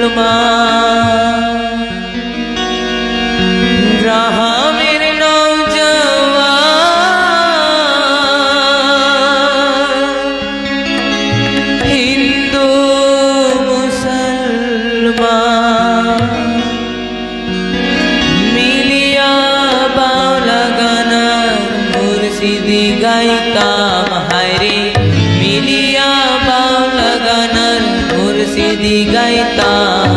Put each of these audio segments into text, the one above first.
মুসলমান গ্রামের নওজওয়ান হিন্দু মুসলমান মিলিয়া বাউলা গানা মুর্শিদি গাইতাম হায়রে মিলিয়া বাউলা গানার মুর্শিদি গাইতাম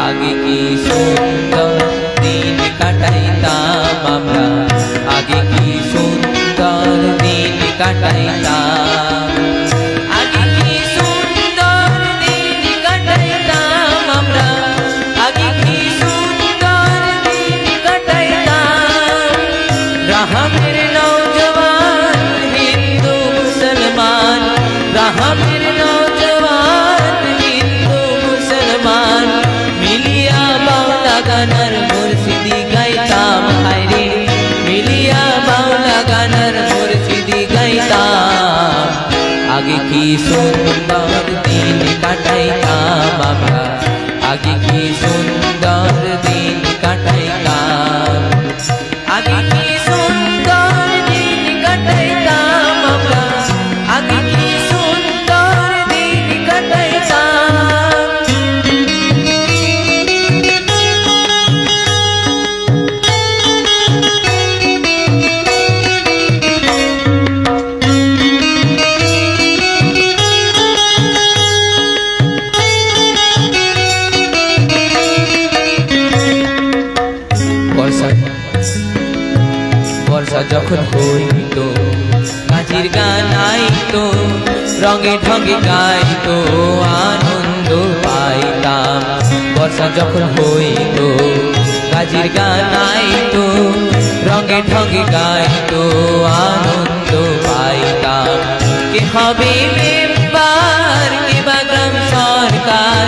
আগে কি সুন্দর দিন কাটাইতাম আমরা আগে কি সুন্দর দিন কাটাইতাম আগে কি সুন্দর দিন কাটাইতাম আমরা আগে কি সুন্দর দিন কাটাইতাম রাহামের নওজওয়ান হিন্দু মুসলমান রাহামের নওজওয়ান হিন্দু মুসলমান মিলিয়া বাউলা গানার মুর্শিদি গাইতাম হায়রে মিলিয়া বাউলা গানার মুর্শিদি গাইতাম আগে কি সুন্দর দিন কাটাইতাম আমরা আগে কি সুন্দর দিন কাটাইতাম আগে কি সুন্দর দিন কাটাইতাম আমরা আগে কি সুন্দর দিন কাটাইতাম বর্ষা যখন হইতো গাজির গান আইতো রঙে ঢঙে গাইতো আনন্দ পাইতাম বর্ষা যখন হইতো গাজির গান আইতো রঙে ঢঙে গাইতো আনন্দ পাইতাম কে হবে মেম্বার কে বা গ্রাম সরকার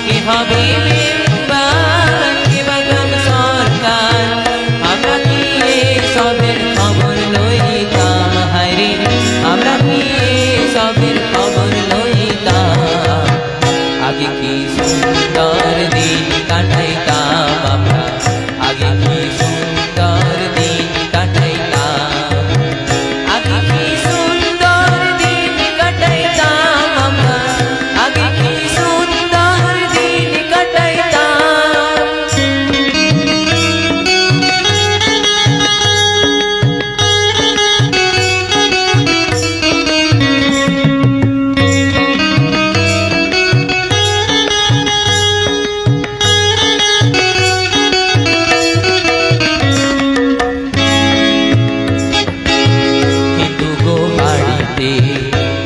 কে হবে মেম্বার কে বা গ্রাম সরকার আমরা কি সবের খবর লইতাম হায়রে আমরা কি সবের খবর লইতাম আগে কি সুন্দর দিন কাটাইতাম আমরা আগে কি সুন্দর দিন কাটাইতাম আগে কি সুন্দর দিন কাটাইতাম আমরা আগে কি সুন্দর দিন কাটাইতাম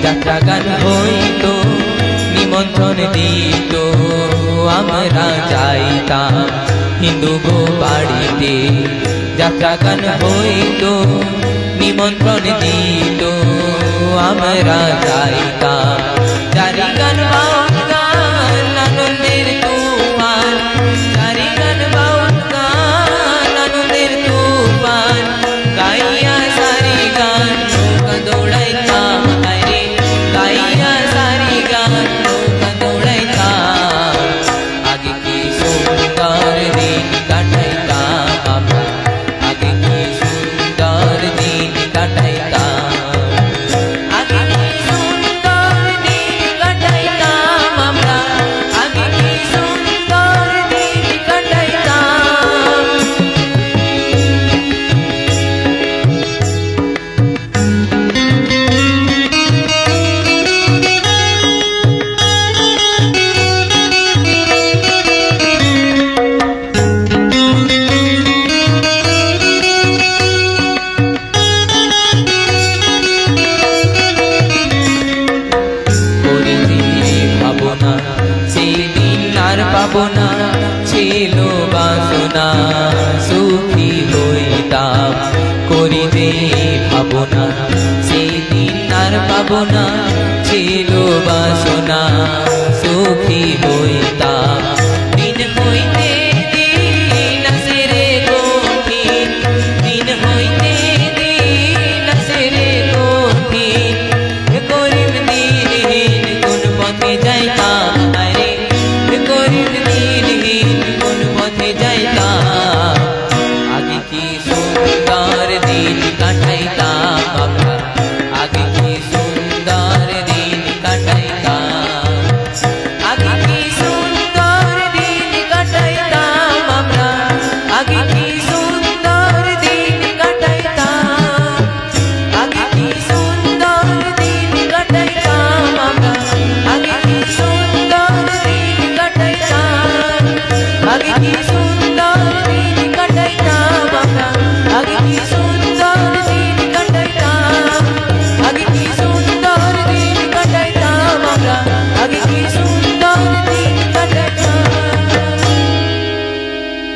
যাত্রা গান হইতো নিমন্ত্রণ দিত আমরা যাইতাম হিন্দু গো বাড়িতে যাত্রা গান হইতো নিমন্ত্রণ দিত আমরা যাইতাম জারি গান বাউল গান আনন্দের তুফান জারি গান বাউল গান আনন্দের তুফান গাইয়া সারি গান নৌকা দৌড়াইতাম হায়রে গাইয়া সারি গান নৌকা দৌড়াইতাম আগে কি সুন্দর দিন কাটাইতাম আমরা আগে কি সুন্দর দিন কাটাইতাম আগে কি সুন্দর দিন কাটাইতাম আমরা আগে কি সুন্দর দিন কাটাইতাম পাবো না ছিল বাসনা সুখী হইতাম করিতে পাবো না সেদিন আর পাবো না ছিল বাসনা সুখী হইতাম